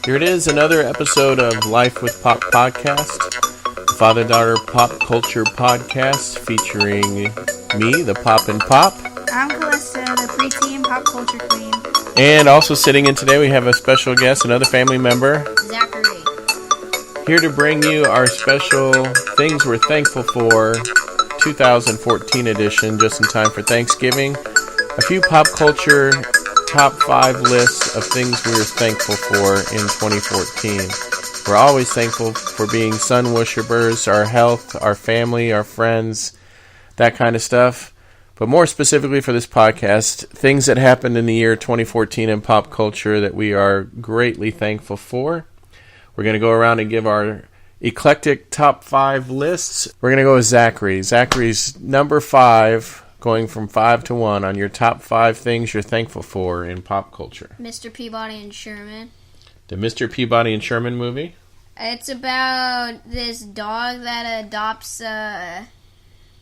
Here it is, another episode of Life with Pop podcast, father-daughter pop culture podcast featuring me, the Pop and Pop. I'm Calista, the preteen pop culture queen. And also sitting in today, we have a special guest, another family member, Zachary. here to bring you our special Things We're Thankful For 2014 edition, just in time for Thanksgiving. A few pop culture top 5 lists of things we were thankful for in 2014. We're always thankful for being sun worshippers, our health, our family, our friends, that kind of stuff. But more specifically for this podcast, things that happened in the year 2014 in pop culture that we are greatly thankful for. We're going to go around and give our eclectic top 5 lists. We're going to go with Zachary. Zachary's number 5, going from 5 to 1 on your top 5 things you're thankful for in pop culture. Mr. Peabody and Sherman. The Mr. Peabody and Sherman movie? It's about this dog that adopts a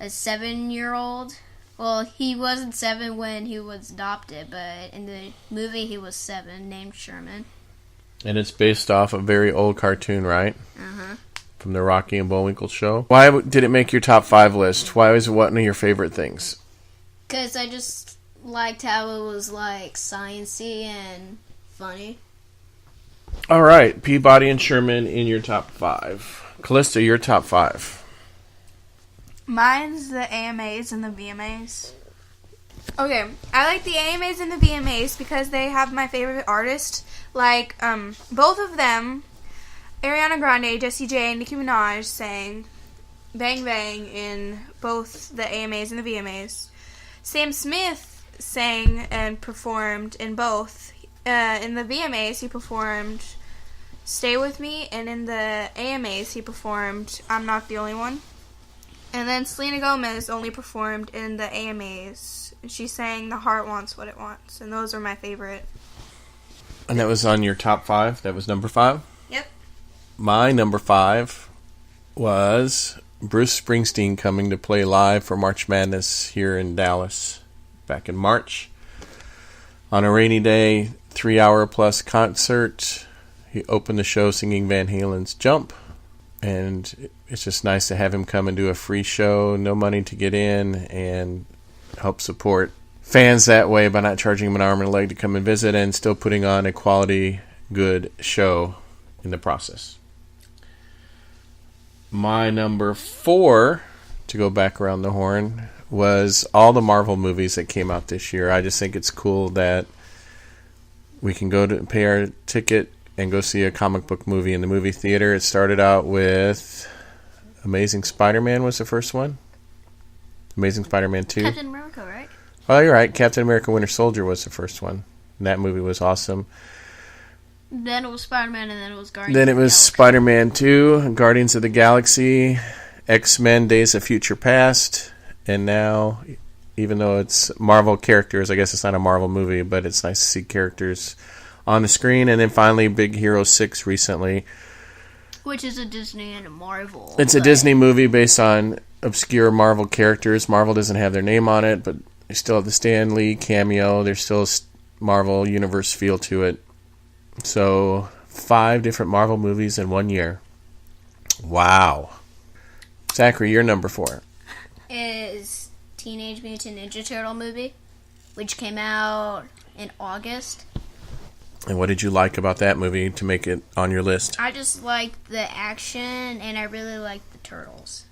7-year-old. Well, he wasn't 7 when he was adopted, but in the movie he was 7, named Sherman. And it's based off a very old cartoon, right? Uh-huh. From the Rocky and Bullwinkle show. Why did it make your top 5 list? Why was it one of your favorite things? Because I just liked how it was, like, sciencey and funny. All right, Peabody and Sherman in your top 5. Calista, your top 5. Mine's the AMAs and the VMAs. Okay, I like the AMAs and the VMAs because they have my favorite artists. Like, both of them, Ariana Grande, Jessie J, and Nicki Minaj sang Bang Bang in both the AMAs and the VMAs. Sam Smith sang and performed in both. In the VMAs, he performed Stay With Me, and in the AMAs, he performed I'm Not the Only One. And then Selena Gomez only performed in the AMAs. She sang The Heart Wants What It Wants, and those are my favorite. And that was on your top 5? That was number 5? Yep. My number 5 was Bruce Springsteen coming to play live for March Madness here in Dallas back in March. On a rainy day, 3-hour plus concert. He opened the show singing Van Halen's Jump. And it's just nice to have him come and do a free show, no money to get in, and help support fans that way by not charging them an arm and a leg to come and visit and still putting on a quality, good show in the process. My number 4, to go back around the horn, was all the Marvel movies that came out this year. I just think it's cool that we can go to pay our ticket and go see a comic book movie in the movie theater. It started out with Amazing Spider-Man was the first one. Amazing Spider-Man 2. Captain America, right? Oh, you're right. Captain America Winter Soldier was the first one. And that movie was awesome. Then it was Spider-Man, and then it was Guardians Then it of the was Galaxy. Spider-Man 2, Guardians of the Galaxy, X-Men Days of Future Past, and now, even though it's Marvel characters, I guess it's not a Marvel movie, but it's nice to see characters on the screen. And then finally, Big Hero 6 recently. Which is a Disney and a Marvel. It's a Disney movie based on obscure Marvel characters. Marvel doesn't have their name on it, but they still have the Stan Lee cameo. There's still a Marvel Universe feel to it. So, 5 different Marvel movies in 1 year. Wow. Zachary, you're number 4. Is Teenage Mutant Ninja Turtle movie, which came out in August. And what did you like about that movie to make it on your list? I just liked the action, and I really liked the turtles.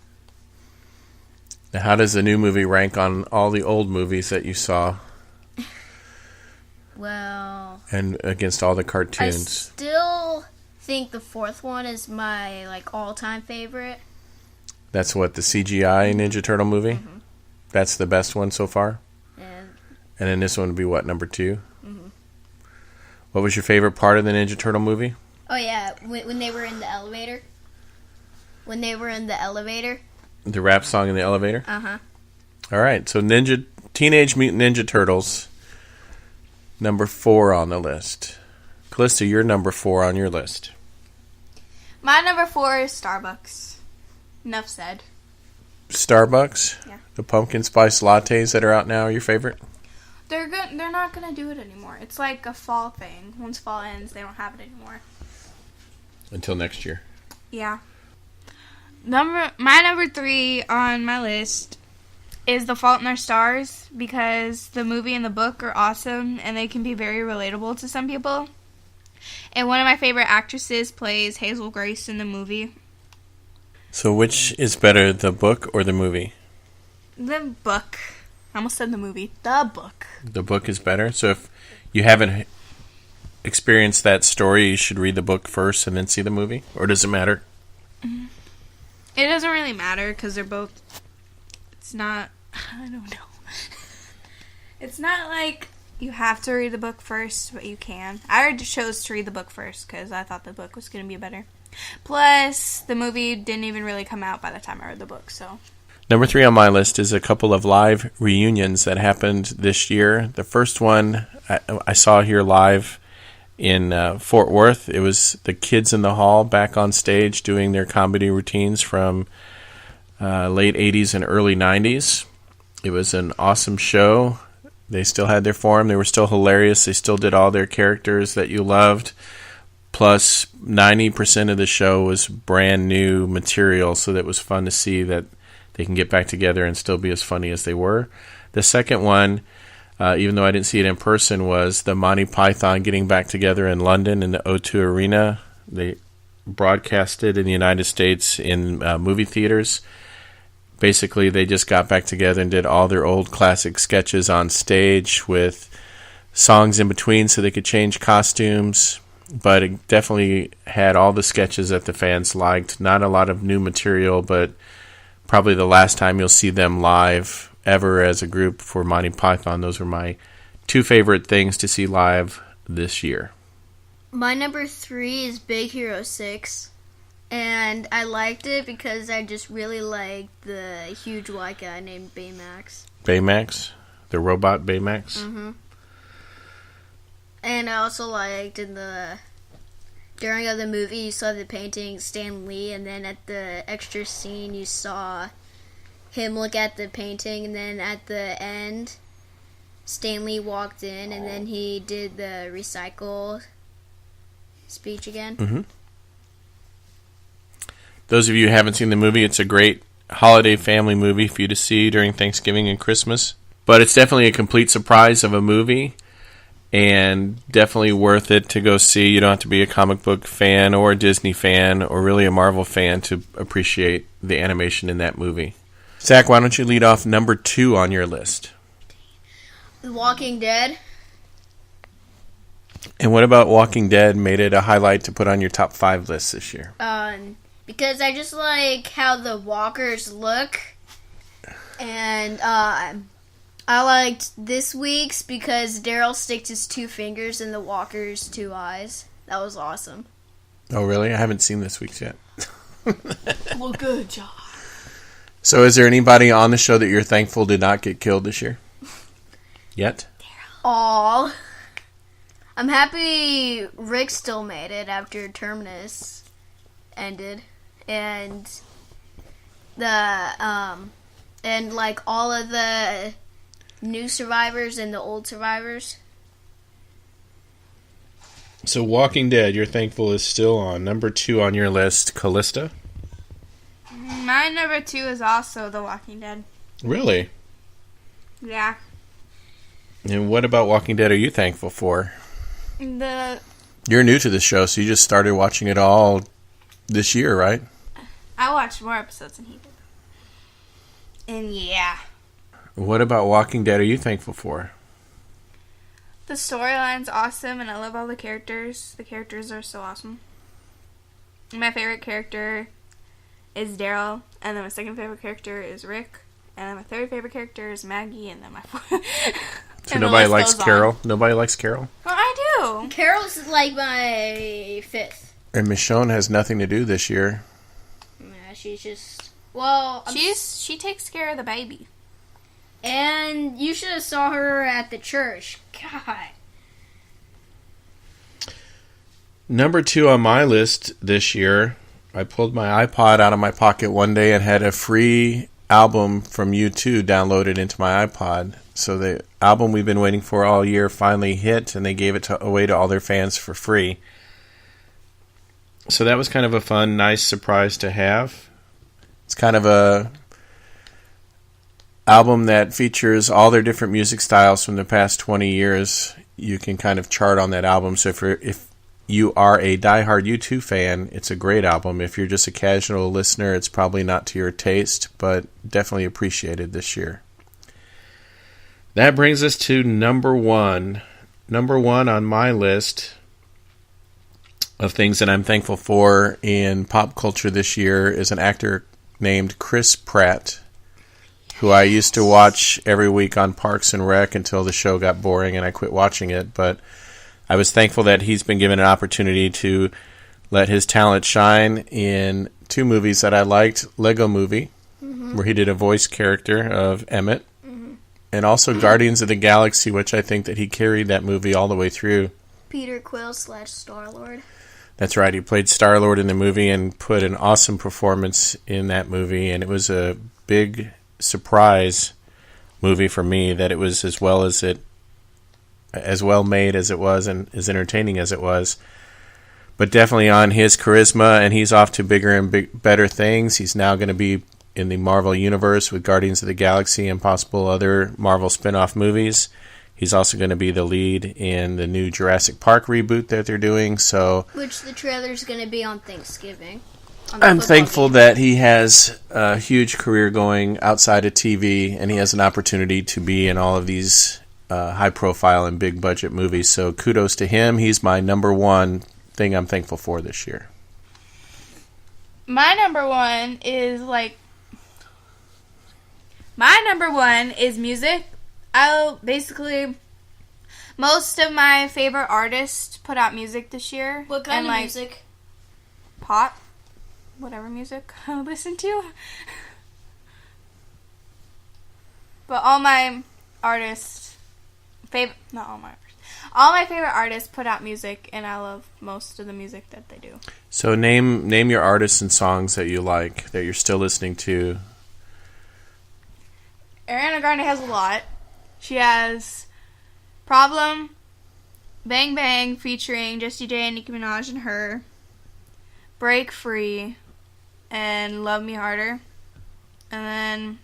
Now, how does the new movie rank on all the old movies that you saw? Well, and against all the cartoons? I still think the 4th one is my all-time favorite. That's what, the CGI Ninja Turtle movie? Mm-hmm. That's the best one so far? And then this one would be what, number 2? Mm-hmm. What was your favorite part of the Ninja Turtle movie? Oh yeah, when they were in the elevator. The rap song in the elevator? Uh-huh. Alright, so Teenage Mutant Ninja Turtles, number 4 on the list. Calista, you're number 4 on your list. My number 4 is Starbucks. Enough said. Starbucks? Yeah. The pumpkin spice lattes that are out now are your favorite? They're not gonna do it anymore. It's like a fall thing. Once fall ends, they don't have it anymore. until next year. Yeah. My number 3 on my list is The Fault in Our Stars, because the movie and the book are awesome and they can be very relatable to some people. And one of my favorite actresses plays Hazel Grace in the movie. So which is better, the book or the movie? The book. I almost said the movie. The book. The book is better. So if you haven't experienced that story, you should read the book first and then see the movie? Or does it matter? It doesn't really matter because they're both... It's not... I don't know. It's not like you have to read the book first, but you can. I already chose to read the book first because I thought the book was going to be better. Plus, the movie didn't even really come out by the time I read the book, so... Number 3 on my list is a couple of live reunions that happened this year. The first one I saw here live in Fort Worth. It was the Kids in the Hall back on stage doing their comedy routines from late 80s and early 90s. It was an awesome show. They still had their form. They were still hilarious. They still did all their characters that you loved. Plus, 90% of the show was brand new material, so that was fun to see that they can get back together and still be as funny as they were. The second one, even though I didn't see it in person, was the Monty Python getting back together in London in the O2 Arena. They broadcasted in the United States in movie theaters. Basically, they just got back together and did all their old classic sketches on stage with songs in between so they could change costumes. But it definitely had all the sketches that the fans liked. Not a lot of new material, but probably the last time you'll see them live ever as a group for Monty Python. Those were my 2 favorite things to see live this year. My number 3 is Big Hero 6. And I liked it because I just really liked the huge white guy named Baymax. Baymax? The robot Baymax? Mm-hmm. And I also liked during the movie you saw the painting Stan Lee, and then at the extra scene you saw him look at the painting, and then at the end Stan Lee walked in and then he did the recycle speech again. Mm-hmm. Those of you who haven't seen the movie, it's a great holiday family movie for you to see during Thanksgiving and Christmas. But it's definitely a complete surprise of a movie, and definitely worth it to go see. You don't have to be a comic book fan or a Disney fan or really a Marvel fan to appreciate the animation in that movie. Zach, why don't you lead off number 2 on your list? The Walking Dead. And what about Walking Dead made it a highlight to put on your top 5 list this year? Because I just like how the walkers look. And I liked this week's because Daryl sticks his 2 fingers in the walker's 2 eyes. That was awesome. Oh, really? I haven't seen this week's yet. Well, good job. So is there anybody on the show that you're thankful did not get killed this year? Yet? Aw. I'm happy Rick still made it after Terminus ended. And and like all of the new survivors and the old survivors. So Walking Dead, you're thankful is still on. Number 2 on your list, Calista. My number 2 is also The Walking Dead. Really? Yeah. And what about Walking Dead are you thankful for? You're new to the show, so you just started watching it all this year, right? I watched more episodes than he did. And yeah. What about Walking Dead are you thankful for? The storyline's awesome, and I love all the characters. The characters are so awesome. My favorite character is Daryl, and then my second favorite character is Rick, and then my third favorite character is Maggie, and then my fourth. So nobody likes Carol? Nobody likes Carol? Well, I do. Carol's like my 5th. And Michonne has nothing to do this year. Yeah, she's just... Well... She takes care of the baby. And you should have saw her at the church. God. Number 2 on my list this year, I pulled my iPod out of my pocket one day and had a free album from U2 downloaded into my iPod. So the album we've been waiting for all year finally hit, and they gave it away to all their fans for free. So that was kind of a fun, nice surprise to have. It's kind of a album that features all their different music styles from the past 20 years. You can kind of chart on that album. So if you are a diehard U2 fan, it's a great album. If you're just a casual listener, it's probably not to your taste, but definitely appreciated this year. That brings us to number one. Number one on my list of things that I'm thankful for in pop culture this year is an actor named Chris Pratt, who I used to watch every week on Parks and Rec until the show got boring and I quit watching it. But I was thankful that he's been given an opportunity to let his talent shine in two movies that I liked. Lego Movie, where he did a voice character of Emmett, and also Guardians of the Galaxy, which I think that he carried that movie all the way through. Peter Quill / Star-Lord. That's right. He played Star-Lord in the movie and put an awesome performance in that movie, and it was a big surprise movie for me that it was as well made as it was and as entertaining as it was. But definitely on his charisma, and he's off to bigger and better things. He's now going to be in the Marvel Universe with Guardians of the Galaxy and possible other Marvel spin-off movies. He's also going to be the lead in the new Jurassic Park reboot that they're doing. So, which the trailer's going to be on Thanksgiving. I'm thankful that he has a huge career going outside of TV, and he has an opportunity to be in all of these high-profile and big-budget movies. So kudos to him. He's my number one thing I'm thankful for this year. My number one is music. Most of my favorite artists put out music this year. What kind of music? Pop. Whatever music I listen to. But all my favorite artists put out music, and I love most of the music that they do. So name your artists and songs that you like, that you're still listening to. Ariana Grande has a lot. She has Problem, Bang Bang featuring Jessie J and Nicki Minaj and Her, Break Free, and Love Me Harder. And then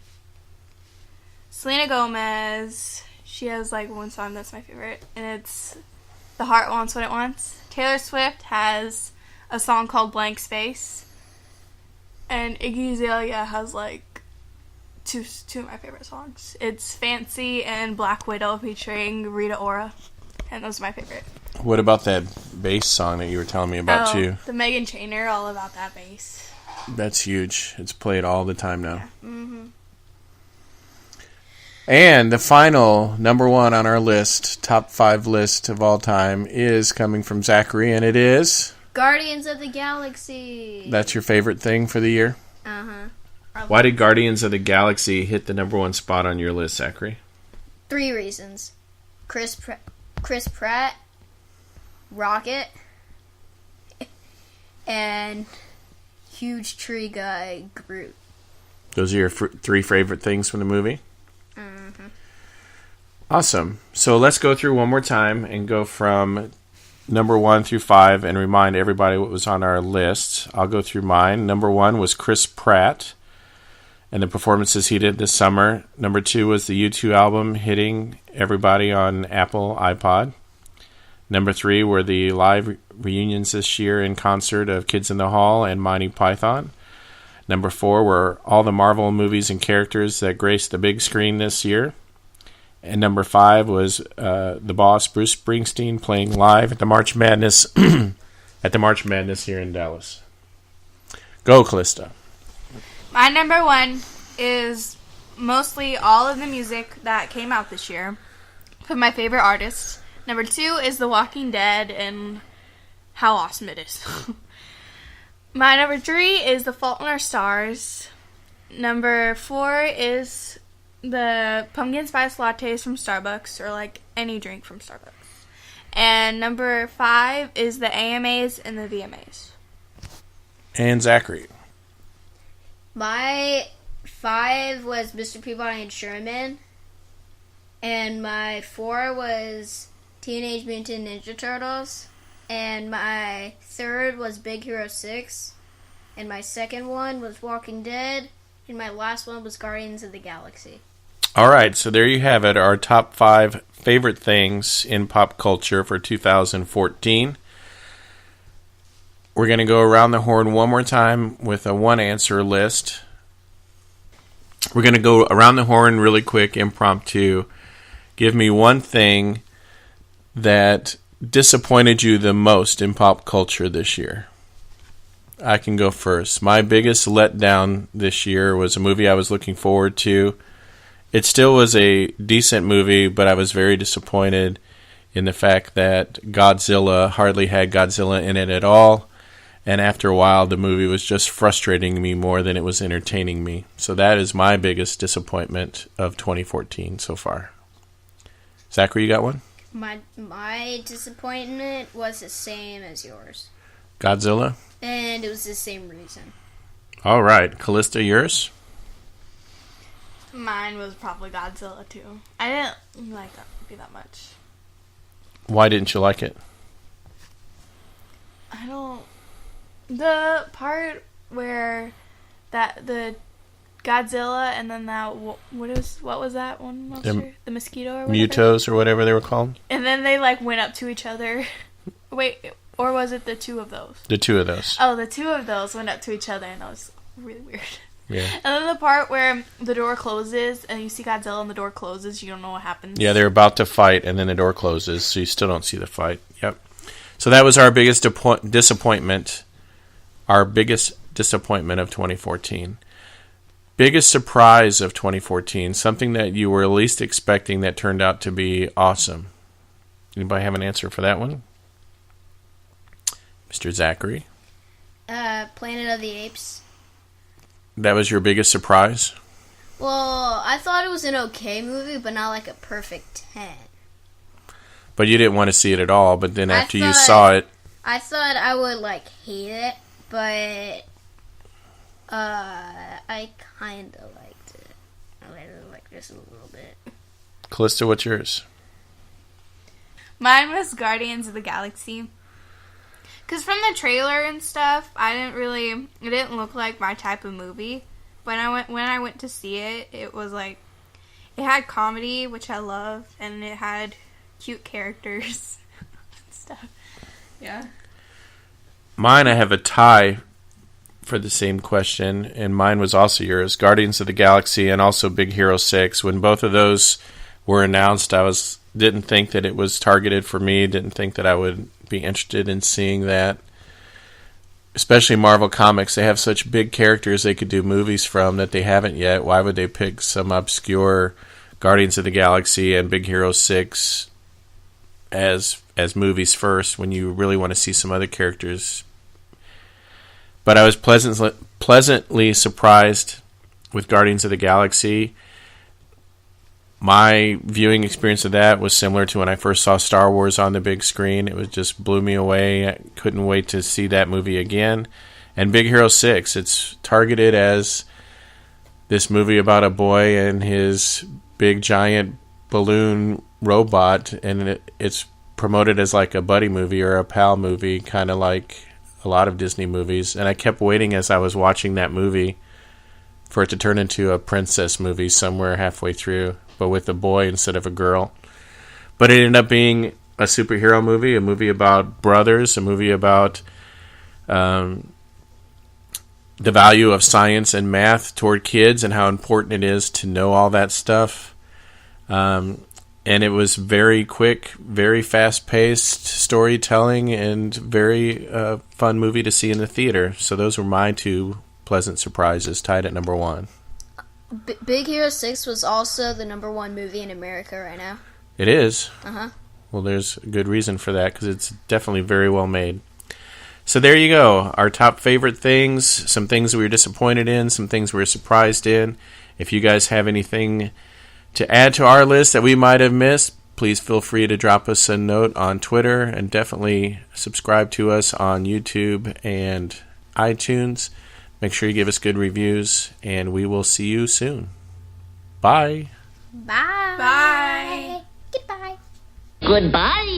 Selena Gomez, she has one song that's my favorite, and it's The Heart Wants What It Wants. Taylor Swift has a song called Blank Space. And Iggy Azalea has two of my favorite songs. It's Fancy and Black Widow featuring Rita Ora. And those are my favorite. What about that bass song that you were telling me about too? The Meghan Trainor, all about that bass. That's huge. It's played all the time now. Yeah. Mm-hmm. And the final number one on our list, top 5 list of all time, is coming from Zachary, and it is Guardians of the Galaxy. That's your favorite thing for the year? Uh-huh. Why did Guardians of the Galaxy hit the number one spot on your list, Zachary? 3 reasons. Chris Pratt, Rocket, and huge tree guy Groot. Those are your 3 favorite things from the movie? Mm-hmm. Awesome. So let's go through one more time and go from number 1 through 5 and remind everybody what was on our list. I'll go through mine. Number 1 was Chris Pratt and the performances he did this summer. Number 2 was the U2 album hitting everybody on Apple iPod. Number 3 were the live reunions this year in concert of Kids in the Hall and Monty Python. Number 4 were all the Marvel movies and characters that graced the big screen this year. And number 5 was the boss, Bruce Springsteen, playing live at the March Madness here in Dallas. Go, Calista. My number 1 is mostly all of the music that came out this year from my favorite artists. Number 2 is The Walking Dead and how awesome it is. My number 3 is The Fault in Our Stars. Number 4 is the pumpkin spice lattes from Starbucks, or any drink from Starbucks. And number 5 is the AMAs and the VMAs. And Zachary. My 5 was Mr. Peabody and Sherman. And my 4 was Teenage Mutant Ninja Turtles. And my third was Big Hero 6. And my second one was Walking Dead. And my last one was Guardians of the Galaxy. All right, so there you have it, our top 5 favorite things in pop culture for 2014. We're going to go around the horn one more time with a one-answer list. We're going to go around the horn really quick, impromptu. Give me one thing that disappointed you the most in pop culture this year. I can go first. My biggest letdown this year was a movie I was looking forward to. It still was a decent movie, but I was very disappointed in the fact that Godzilla hardly had Godzilla in it at all. And after a while, the movie was just frustrating me more than it was entertaining me. So that is my biggest disappointment of 2014 so far. Zachary, you got one? My disappointment was the same as yours. Godzilla? And it was the same reason. All right. Calista, yours? Mine was probably Godzilla, too. I didn't like that movie that much. Why didn't you like it? The part where the Godzilla and then that what was that one monster? The mosquito or whatever? Mutos or whatever they were called? And then they went up to each other. Wait, or was it the two of those? The two of those. Oh, the two of those went up to each other, and that was really weird. Yeah. And then the part where the door closes and you see Godzilla and the door closes, you don't know what happens. Yeah, they're about to fight and then the door closes, so you still don't see the fight. Yep. So that was our biggest disappointment. Our biggest disappointment of 2014. Biggest surprise of 2014. Something that you were least expecting that turned out to be awesome. Anybody have an answer for that one? Mr. Zachary? Planet of the Apes. That was your biggest surprise? Well, I thought it was an okay movie, but not like a perfect 10. But you didn't want to see it at all, but then after you saw it... I thought I would, hate it, but I kind of liked it. I liked this a little bit. Calista, what's yours? Mine was Guardians of the Galaxy. Because from the trailer and stuff, it didn't look like my type of movie. When I went to see it, it was it had comedy, which I love, and it had cute characters and stuff. Yeah. Mine, I have a tie for the same question, and mine was also yours, Guardians of the Galaxy and also Big Hero 6. When both of those were announced, I didn't think that it was targeted for me, didn't think that I would be interested in seeing that. Especially Marvel Comics, they have such big characters they could do movies from that they haven't yet. Why would they pick some obscure Guardians of the Galaxy and Big Hero 6 as movies first when you really want to see some other characters? But I was pleasantly surprised with Guardians of the Galaxy. My viewing experience of that was similar to when I first saw Star Wars on the big screen. It just blew me away. I couldn't wait to see that movie again. And Big Hero 6, it's targeted as this movie about a boy and his big giant balloon robot, and it's promoted as a buddy movie or a pal movie, kind of like a lot of Disney movies. And I kept waiting as I was watching that movie for it to turn into a princess movie somewhere halfway through, but with a boy instead of a girl. But it ended up being a superhero movie, a movie about brothers, a movie about the value of science and math toward kids and how important it is to know all that stuff. And it was very quick, very fast-paced storytelling, and very fun movie to see in the theater. So those were my two pleasant surprises, tied at number 1. Big Hero 6 was also the number 1 movie in America right now. It is? Uh-huh. Well, there's a good reason for that, because it's definitely very well made. So there you go. Our top favorite things, some things we were disappointed in, some things we were surprised in. If you guys have anything to add to our list that we might have missed, please feel free to drop us a note on Twitter, and definitely subscribe to us on YouTube and iTunes. Make sure you give us good reviews, and we will see you soon. Bye. Bye. Bye. Goodbye. Goodbye.